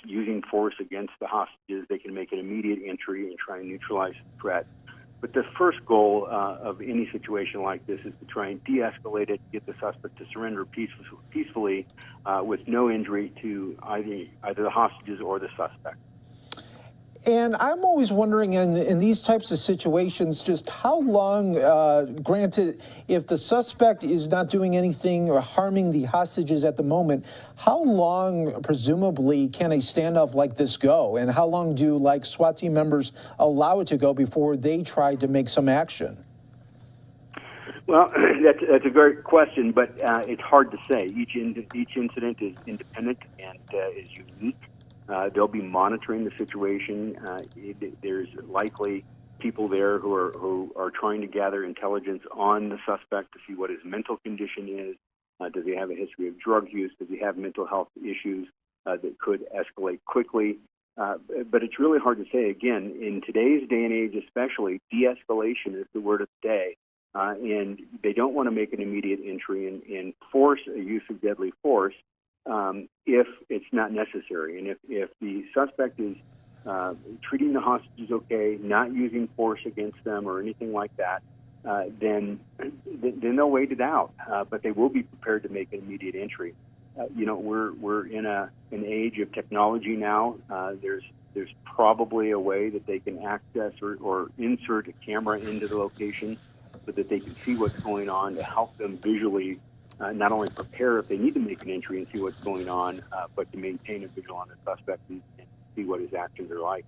using force against the hostages, they can make an immediate entry and try and neutralize the threat. But the first goal of any situation like this is to try and de-escalate it, get the suspect to surrender peacefully with no injury to either the hostages or the suspect. And I'm always wondering in these types of situations, just how long, granted, if the suspect is not doing anything or harming the hostages at the moment, how long, presumably, can a standoff like this go? And how long do, like, SWAT team members allow it to go before they try to make some action? Well, that's a great question, but it's hard to say. Each incident is independent and is unique. They'll be monitoring the situation. There's likely people there who are trying to gather intelligence on the suspect to see what his mental condition is. Does he have a history of drug use? Does he have mental health issues that could escalate quickly? But it's really hard to say. Again, in today's day and age especially, de-escalation is the word of the day. And they don't want to make an immediate entry and force a use of deadly force if it's not necessary. And if the suspect is treating the hostages okay, not using force against them or anything like that, then they'll wait it out. But they will be prepared to make an immediate entry. We're in an age of technology now. There's probably a way that they can access or insert a camera into the location so that they can see what's going on to help them visually not only prepare if they need to make an entry and see what's going on, but to maintain a visual on the suspect and see what his actions are like.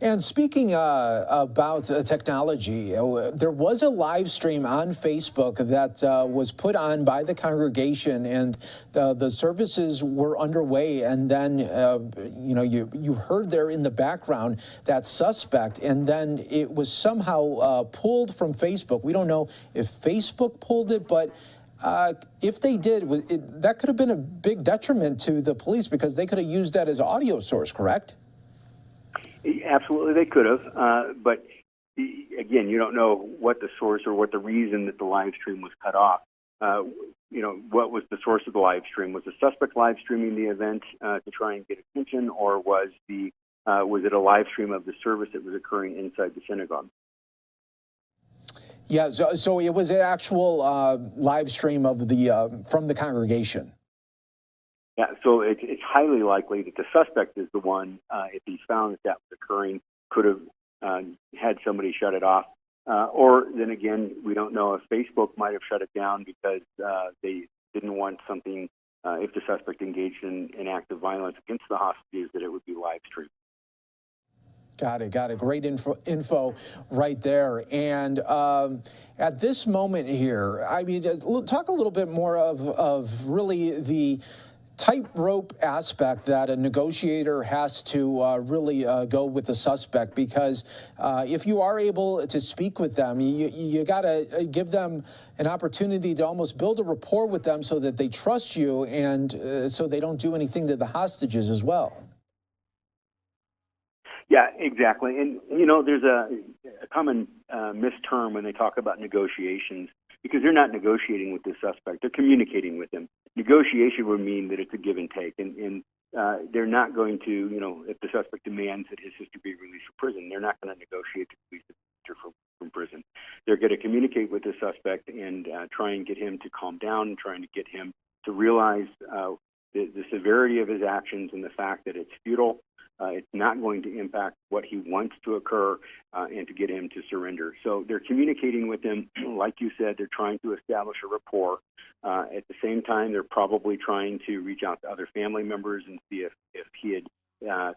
And speaking about technology, there was a live stream on Facebook that was put on by the congregation, and the services were underway. And then, you heard there in the background that suspect, and then it was somehow pulled from Facebook. We don't know if Facebook pulled it, but if they did, that could have been a big detriment to the police because they could have used that as audio source, correct? Absolutely, they could have. But again, you don't know what the source or what the reason that the live stream was cut off. What was the source of the live stream? Was the suspect live streaming the event to try and get attention, or was it a live stream of the service that was occurring inside the synagogue? Yeah, so it was an actual live stream of from the congregation. Yeah, so it's highly likely that the suspect is the one, if he's found that was occurring, could have had somebody shut it off. Or then again, we don't know if Facebook might have shut it down because they didn't want something, if the suspect engaged in an act of violence against the hostages, that it would be live streamed. Got it. Great info right there. And at this moment here, I mean, talk a little bit more of really the tightrope aspect that a negotiator has to really go with the suspect, because if you are able to speak with them, you got to give them an opportunity to almost build a rapport with them so that they trust you and so they don't do anything to the hostages as well. Yeah, exactly. And, there's a common misterm when they talk about negotiations, because they're not negotiating with the suspect. They're communicating with him. Negotiation would mean that it's a give and take. And they're not going to, if the suspect demands that his sister be released from prison, they're not going to negotiate to release the sister from prison. They're going to communicate with the suspect and try and get him to calm down, and trying to get him to realize the severity of his actions and the fact that it's futile. It's not going to impact what he wants to occur, and to get him to surrender. So they're communicating with him. Like you said, they're trying to establish a rapport. At the same time, they're probably trying to reach out to other family members and see if he had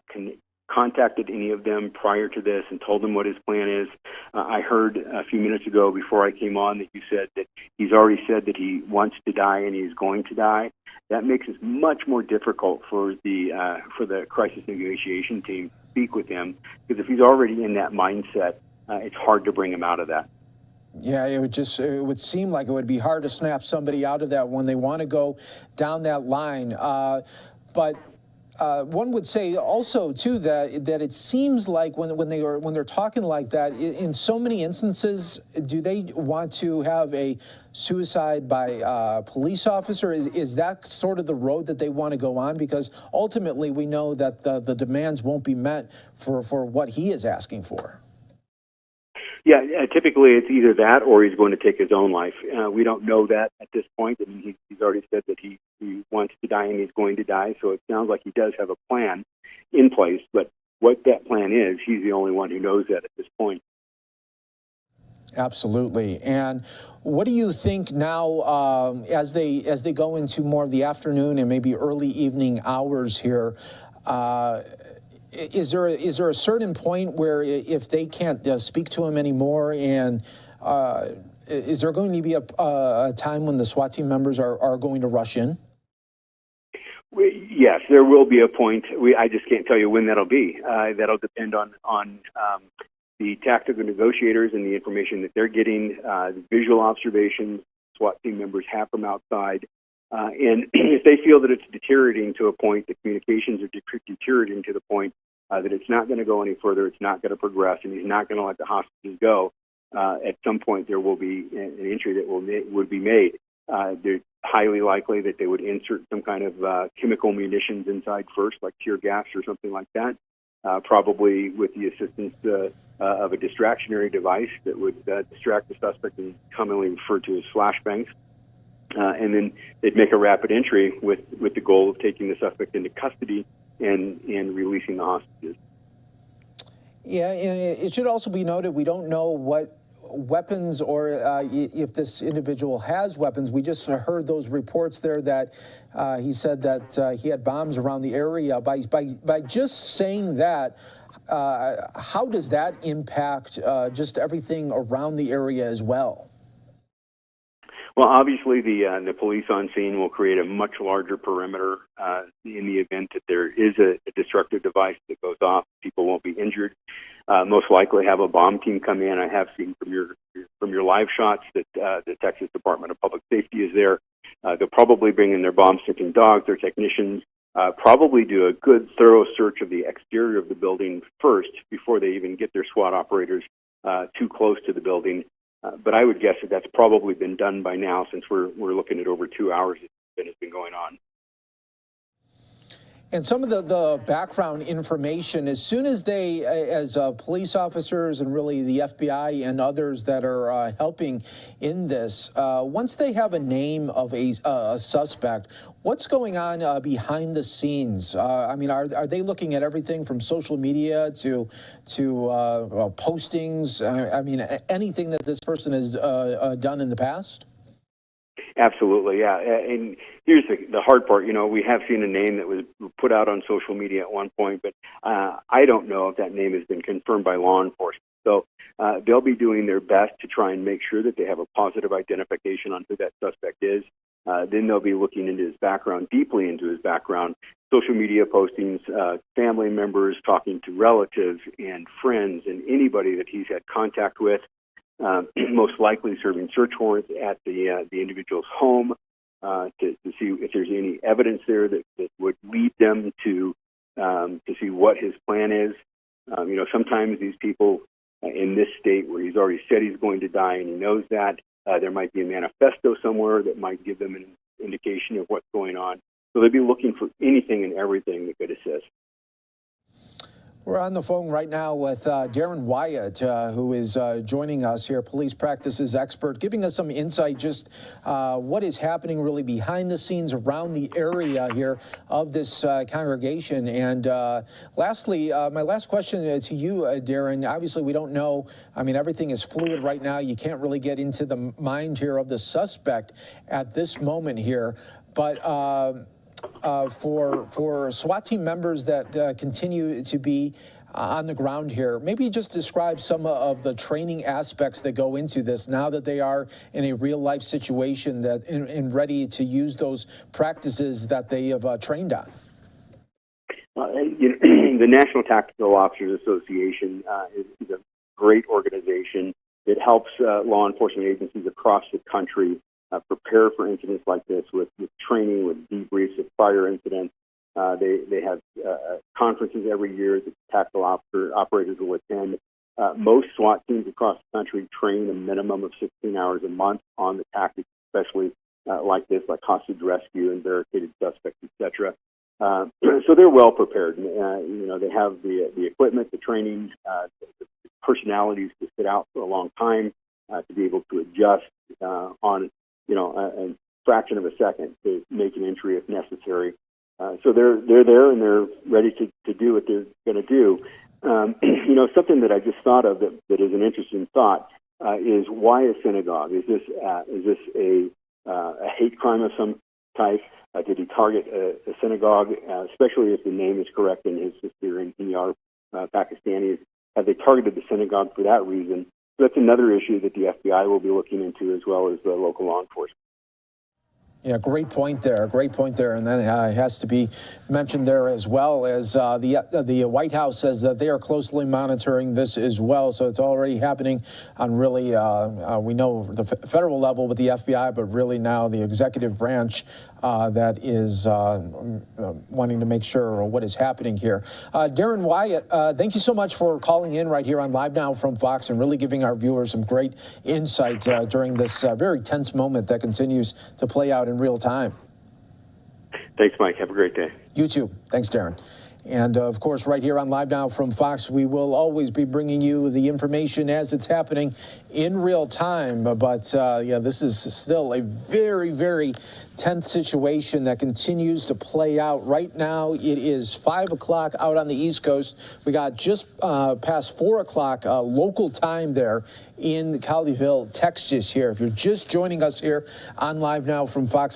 contacted any of them prior to this and told them what his plan is. I heard a few minutes ago before I came on that you said that he's already said that he wants to die and he's going to die. That makes it much more difficult for the crisis negotiation team to speak with him, because if he's already in that mindset, it's hard to bring him out of that. Yeah, it would seem like it would be hard to snap somebody out of that when they want to go down that line. But one would say also too that it seems like when they're talking like that, in so many instances, do they want to have a suicide by police officer? Is that sort of the road that they want to go on? Because ultimately, we know that the demands won't be met for what he is asking for. Yeah, typically it's either that or he's going to take his own life. We don't know that at this point. I mean, he's already said that he wants to die and he's going to die, so it sounds like he does have a plan in place, but what that plan is, he's the only one who knows that at this point. Absolutely. And what do you think now as they go into more of the afternoon and maybe early evening hours here? Is there a certain point where if they can't speak to him anymore, and is there going to be a time when the SWAT team members are going to rush in? Yes, there will be a point. I just can't tell you when that'll be. That'll depend on the tactical negotiators and the information that they're getting, the visual observations SWAT team members have from outside. And if they feel that it's deteriorating to a point, the communications are deteriorating to the point that it's not going to go any further, it's not going to progress, and he's not going to let the hostages go, at some point there will be an entry that would be made. They're highly likely that they would insert some kind of chemical munitions inside first, like tear gas or something like that, probably with the assistance of a distractionary device that would distract the suspect, and commonly referred to as flashbangs. And then they'd make a rapid entry with the goal of taking the suspect into custody and releasing the hostages. Yeah, and it should also be noted, we don't know what weapons or if this individual has weapons. We just heard those reports there that he said that he had bombs around the area. By just saying that, how does that impact just everything around the area as well? Well, obviously, the police on scene will create a much larger perimeter in the event that there is a destructive device that goes off. People won't be injured. Most likely have a bomb team come in. I have seen from your live shots that the Texas Department of Public Safety is there. They'll probably bring in their bomb-sniffing dogs, their technicians, probably do a good, thorough search of the exterior of the building first before they even get their SWAT operators too close to the building. But I would guess that that's probably been done by now, since we're looking at over 2 hours that has been going on. And some of the background information, as soon as they, as police officers and really the FBI and others that are helping in this, once they have a name of a suspect, what's going on behind the scenes? I mean, are they looking at everything from social media to postings? I mean, anything that this person has done in the past? Absolutely, yeah. And here's the hard part. You know, we have seen a name that was put out on social media at one point, but I don't know if that name has been confirmed by law enforcement. So they'll be doing their best to try and make sure that they have a positive identification on who that suspect is. Then they'll be looking into his background, deeply into his background, social media postings, family members, talking to relatives and friends and anybody that he's had contact with. Most likely serving search warrants at the individual's home to see if there's any evidence there that would lead them to see what his plan is. You know, sometimes these people in this state where he's already said he's going to die and he knows that, there might be a manifesto somewhere that might give them an indication of what's going on. So they'd be looking for anything and everything that could assist. We're on the phone right now with Darren Wyatt, who is joining us here, police practices expert, giving us some insight just what is happening really behind the scenes around the area here of this congregation. And lastly, my last question to you, Darren, obviously we don't know, I mean, everything is fluid right now. You can't really get into the mind here of the suspect at this moment here, but for SWAT team members that continue to be on the ground here, maybe just describe some of the training aspects that go into this now that they are in a real life situation that and ready to use those practices that they have trained on. The National Tactical Officers Association is a great organization. It helps law enforcement agencies across the country prepare for incidents like this with training, with debriefs of prior incidents. They have conferences every year that tactical operators will attend. Most SWAT teams across the country train a minimum of 16 hours a month on the tactics, especially like this, like hostage rescue and barricaded suspects, etc. So they're well prepared. They have the equipment, the training, the personalities to sit out for a long time, to be able to adjust on a fraction of a second to make an entry if necessary. So they're there and they're ready to do what they're going to do. Something that I just thought of that is an interesting thought is why a synagogue? Is this a hate crime of some type? Did he target a synagogue, especially if the name is correct and his sister and he are Pakistanis? Have they targeted the synagogue for that reason? So that's another issue that the FBI will be looking into, as well as the local law enforcement. Yeah, great point there. Great point there. And then it has to be mentioned there as well as the White House says that they are closely monitoring this as well. So it's already happening on really, we know the federal level with the FBI, but really now the executive branch that is wanting to make sure what is happening here. Darren Wyatt, thank you so much for calling in right here on Live Now from Fox and really giving our viewers some great insight during this very tense moment that continues to play out in real time. Thanks, Mike. Have a great day. You too. Thanks, Darren. And, of course, right here on Live Now from Fox, we will always be bringing you the information as it's happening in real time. But, this is still a very, very tense situation that continues to play out. Right now, it is 5 o'clock out on the East Coast. We got just past 4 o'clock local time there in Colleyville, Texas here. If you're just joining us here on Live Now from Fox,